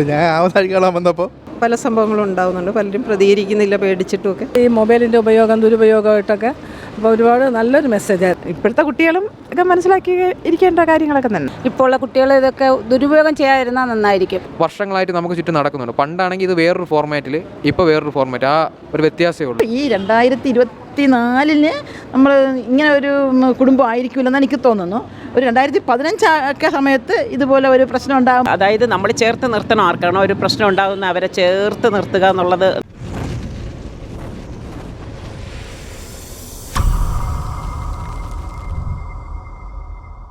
ഞാൻ ആവതാരിക്കാൻ വന്നപ്പോൾ പല സംഭവങ്ങളും ഉണ്ടാകുന്നുണ്ട്. പലരും പ്രതികരിക്കുന്നില്ല, പേടിച്ചിട്ടുമൊക്കെ. ഈ മൊബൈലിൻ്റെ ഉപയോഗം ദുരുപയോഗമായിട്ടൊക്കെ അപ്പോൾ ഒരുപാട് നല്ലൊരു മെസ്സേജായിരുന്നു. ഇപ്പോഴത്തെ കുട്ടികളും ഒക്കെ മനസ്സിലാക്കി ഇരിക്കേണ്ട കാര്യങ്ങളൊക്കെ തന്നെ. ഇപ്പോൾ ഉള്ള കുട്ടികൾ ഇതൊക്കെ ദുരുപയോഗം ചെയ്യാതിരുന്നാൽ നന്നായിരിക്കും. വർഷങ്ങളായിട്ട് നമുക്ക് ചുറ്റും നടക്കുന്നുണ്ട്. പണ്ടാണെങ്കിൽ ഇത് വേറൊരു ഫോർമാറ്റിൽ, ഇപ്പോൾ വേറൊരു ഫോർമാറ്റ്, ആ ഒരു വ്യത്യാസമേ ഉള്ളൂ. ഈ 2024 നമ്മൾ ഇങ്ങനെ ഒരു കുടുംബം ആയിരിക്കില്ലെന്ന് എനിക്ക് തോന്നുന്നു. ഒരു 2015 ഒക്കെ സമയത്ത് ഇതുപോലെ ഒരു പ്രശ്നം ഉണ്ടാകും. അതായത് നമ്മൾ ചേർത്ത് നിർത്തണം. ആർക്കാണോ ഒരു പ്രശ്നം ഉണ്ടാകുന്ന അവരെ ചേർത്ത് നിർത്തുക എന്നുള്ളത്.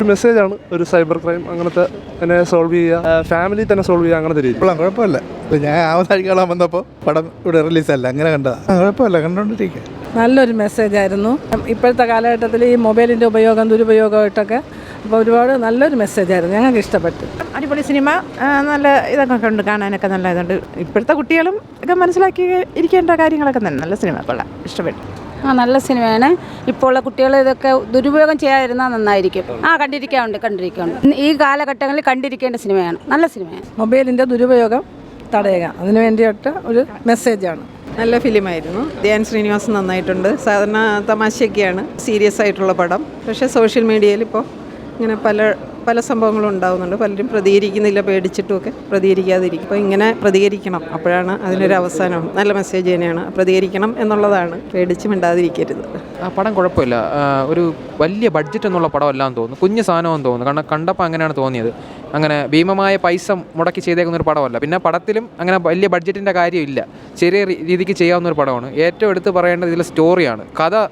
ഒരു മെസ്സേജാണ്, ഒരു സൈബർ ക്രൈം അങ്ങനത്തെ തന്നെ സോൾവ് ചെയ്യുക, ഫാമിലി തന്നെ സോൾവ് ചെയ്യുക, അങ്ങനത്തെ രീതി. ഇപ്പോഴും കുഴപ്പമില്ല. ഞാൻ ആവതാരിക്കാൻ വന്നപ്പോൾ പടം ഇവിടെ റിലീസല്ല, അങ്ങനെ കണ്ടതാ. കുഴപ്പമില്ല, കണ്ടുകൊണ്ടിരിക്കുക. നല്ലൊരു മെസ്സേജായിരുന്നു. ഇപ്പോഴത്തെ കാലഘട്ടത്തിൽ ഈ മൊബൈലിൻ്റെ ഉപയോഗം ദുരുപയോഗമായിട്ടൊക്കെ അപ്പോൾ ഒരുപാട് നല്ലൊരു മെസ്സേജായിരുന്നു. ഞങ്ങൾക്ക് ഇഷ്ടപ്പെട്ടു. അടിപൊളി സിനിമ, നല്ല ഇതൊക്കെ ഉണ്ട്, കാണാനൊക്കെ നല്ല ഇതുണ്ട്. ഇപ്പോഴത്തെ കുട്ടികളും ഒക്കെ മനസ്സിലാക്കി ഇരിക്കേണ്ട കാര്യങ്ങളൊക്കെ തന്നെ. നല്ല സിനിമ, കൊള്ളാം, ഇഷ്ടപ്പെട്ടു. നല്ല സിനിമയാണ്. ഇപ്പോൾ ഉള്ള കുട്ടികൾ ഇതൊക്കെ ദുരുപയോഗം ചെയ്യാതിരുന്നാൽ നന്നായിരിക്കും. കണ്ടിരിക്കാറുണ്ട്. ഈ കാലഘട്ടങ്ങളിൽ കണ്ടിരിക്കേണ്ട സിനിമയാണ്. നല്ല സിനിമയാണ്. മൊബൈലിൻ്റെ ദുരുപയോഗം തടയുക, അതിനു വേണ്ടിയിട്ട് ഒരു മെസ്സേജാണ്. നല്ല ഫിലിമായിരുന്നു. ധ്യാൻ ശ്രീനിവാസൻ നന്നായിട്ടുണ്ട്. സാധാരണ തമാശയൊക്കെയാണ്, സീരിയസ് ആയിട്ടുള്ള പടം. പക്ഷേ സോഷ്യൽ മീഡിയയിൽ ഇപ്പോൾ ഇങ്ങനെ പല സംഭവങ്ങളും ഉണ്ടാകുന്നുണ്ട്. പലരും പ്രതികരിക്കുന്നില്ല, പേടിച്ചിട്ടുമൊക്കെ പ്രതികരിക്കാതിരിക്കും. അപ്പോൾ ഇങ്ങനെ പ്രതികരിക്കണം, അപ്പോഴാണ് അതിനൊരു അവസാനം. നല്ല മെസ്സേജ് തന്നെയാണ്. പ്രതികരിക്കണം എന്നുള്ളതാണ്, പേടിച്ച് മിണ്ടാതിരിക്കരുത്. ആ പടം കുഴപ്പമില്ല. ഒരു വലിയ ബഡ്ജറ്റ് എന്നുള്ള പടമല്ലാന്ന് തോന്നുന്നു, കുഞ്ഞു സാധനമെന്ന് തോന്നുന്നു. കാരണം കണ്ടപ്പോൾ അങ്ങനെയാണ് തോന്നിയത്. അങ്ങനെ ഭീമമായ പൈസ മുടക്കി ചെയ്തേക്കുന്ന ഒരു പടമല്ല. പിന്നെ പടത്തിലും അങ്ങനെ വലിയ ബഡ്ജറ്റിൻ്റെ കാര്യമില്ല, ചെറിയ രീതിക്ക് ചെയ്യാവുന്ന ഒരു പടമാണ്. ഏറ്റവും എടുത്ത് പറയേണ്ടത് ഇതിലെ സ്റ്റോറിയാണ്. കഥ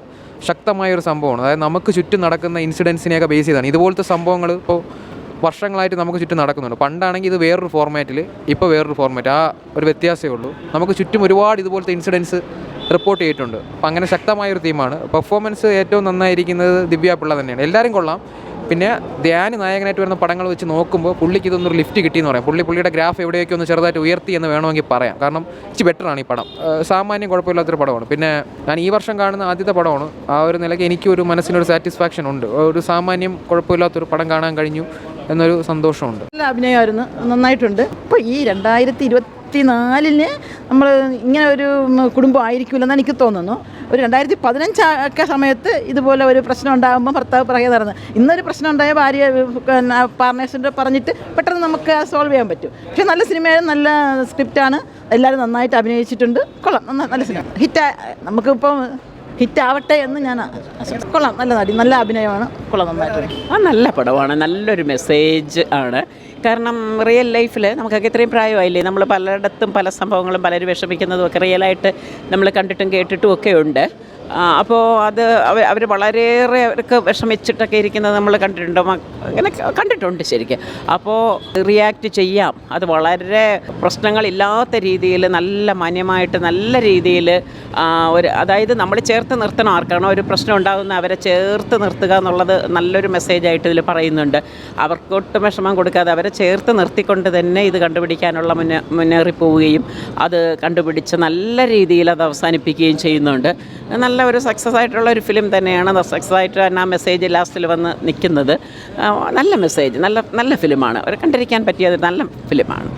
ശക്തമായൊരു സംഭവമാണ്. അതായത് നമുക്ക് ചുറ്റും നടക്കുന്ന ഇൻസിഡൻസിനെയൊക്കെ ബേസ് ചെയ്താണ്. ഇതുപോലത്തെ സംഭവങ്ങൾ ഇപ്പോൾ വർഷങ്ങളായിട്ട് നമുക്ക് ചുറ്റും നടക്കുന്നുണ്ട്. പണ്ടാണെങ്കിൽ ഇത് വേറൊരു ഫോർമാറ്റിൽ, ഇപ്പോൾ വേറൊരു ഫോർമാറ്റ്, ആ ഒരു വ്യത്യാസമേ ഉള്ളൂ. നമുക്ക് ചുറ്റും ഒരുപാട് ഇതുപോലത്തെ ഇൻസിഡൻസ് റിപ്പോർട്ട് ചെയ്തിട്ടുണ്ട്. അപ്പോൾ അങ്ങനെ ശക്തമായൊരു തീമാണ്. പെർഫോമൻസ് ഏറ്റവും നന്നായിരിക്കുന്നത് ദിവ്യ പിള്ള തന്നെയാണ്. എല്ലാവരും കൊള്ളാം. പിന്നെ ധ്യാൻ നായകനായിട്ട് വരുന്ന പടങ്ങൾ വെച്ച് നോക്കുമ്പോൾ പുള്ളിക്ക് ഇതൊന്നൊരു ലിഫ്റ്റ് കിട്ടിയെന്ന് പറയാം. പുള്ളിയുടെ ഗ്രാഫ് എവിടെയൊക്കെ ഒന്ന് ചെറുതായിട്ട് ഉയർത്തി എന്ന് വേണമെങ്കിൽ പറയാം. കാരണം ഇച്ചിരി ബെറ്ററാണ് ഈ പടം. സാമാന്യം കുഴപ്പമില്ലാത്തൊരു പടമാണ്. പിന്നെ ഞാൻ ഈ വർഷം കാണുന്ന ആദ്യത്തെ പടമാണ്. ആ ഒരു നിലയ്ക്ക് എനിക്കൊരു മനസ്സിനൊരു സാറ്റിസ്ഫാക്ഷൻ ഉണ്ട്. ഒരു സാമാന്യം കുഴപ്പമില്ലാത്തൊരു പടം കാണാൻ കഴിഞ്ഞു എന്നൊരു സന്തോഷമുണ്ട്. നല്ല അഭിനയമായിരുന്നു, നന്നായിട്ടുണ്ട്. ഇപ്പോൾ ഈ 2024 നമ്മൾ ഇങ്ങനെ ഒരു കുടുംബം ആയിരിക്കില്ലെന്ന് എനിക്ക് തോന്നുന്നു. ഒരു 2015 ഒക്കെ സമയത്ത് ഇതുപോലെ ഒരു പ്രശ്നം ഉണ്ടാകുമ്പോൾ ഭർത്താവ് പറയാൻ നടന്നത്, ഇന്നൊരു പ്രശ്നം ഉണ്ടായ ഭാര്യ പാർട്ട്നേഴ്സിൻ്റെ പറഞ്ഞിട്ട് പെട്ടെന്ന് നമുക്ക് സോൾവ് ചെയ്യാൻ പറ്റും. പക്ഷേ നല്ല സിനിമയാണ്, നല്ല സ്ക്രിപ്റ്റാണ്, എല്ലാവരും നന്നായിട്ട് അഭിനയിച്ചിട്ടുണ്ട്. കൊള്ളാം, നല്ല സിനിമ. നമുക്കിപ്പം ഹിറ്റാവട്ടെ എന്ന് ഞാൻ കൊള്ളാം. നല്ല നടി, നല്ല അഭിനയമാണ്, കൊള്ളാം, നന്നായിട്ട്. നല്ല പടമാണ്, നല്ലൊരു മെസ്സേജ് ആണ്. കാരണം റിയൽ ലൈഫിൽ നമുക്കൊക്കെ ഇത്രയും പ്രായമായില്ലേ, നമ്മൾ പലയിടത്തും പല സംഭവങ്ങളും പലരും വിഷമിക്കുന്നതും ഒക്കെ റിയലായിട്ട് നമ്മൾ കണ്ടിട്ടും കേട്ടിട്ടും ഒക്കെ ഉണ്ട്. അപ്പോൾ അത് അവർ വളരെയേറെ അവർക്ക് വിഷമിച്ചിട്ടൊക്കെ ഇരിക്കുന്നത് നമ്മൾ കണ്ടിട്ടുണ്ടോ? അങ്ങനെ കണ്ടിട്ടുണ്ട് ശരിക്കും. അപ്പോൾ റിയാക്റ്റ് ചെയ്യാം. അത് വളരെ പ്രശ്നങ്ങളില്ലാത്ത രീതിയിൽ, നല്ല മാന്യമായിട്ട്, നല്ല രീതിയിൽ അതായത് നമ്മൾ ചേർത്ത് നിർത്തണം. ആർക്കാണോ ഒരു പ്രശ്നം ഉണ്ടാകുന്ന അവരെ ചേർത്ത് നിർത്തുക എന്നുള്ളത് നല്ലൊരു മെസ്സേജായിട്ട് ഇതിൽ പറയുന്നുണ്ട്. അവർക്കൊട്ടും വിഷമം കൊടുക്കാതെ അവരെ ചേർത്ത് നിർത്തിക്കൊണ്ട് തന്നെ ഇത് കണ്ടുപിടിക്കാനുള്ള മുന്നേറിപ്പോവുകയും അത് കണ്ടുപിടിച്ച് നല്ല രീതിയിൽ അത് അവസാനിപ്പിക്കുകയും ചെയ്യുന്നുണ്ട്. നല്ല ഒരു സക്സസ് ആയിട്ടുള്ള ഒരു ഫിലിം തന്നെയാണ്. സക്സസ് ആയിട്ട് തന്നെ ആ മെസ്സേജ് ലാസ്റ്റിൽ വന്ന് നിൽക്കുന്നത്. നല്ല മെസ്സേജ്, നല്ല ഫിലിമാണ്. അവർ കണ്ടിരിക്കാൻ പറ്റിയത് നല്ല ഫിലിമാണ്.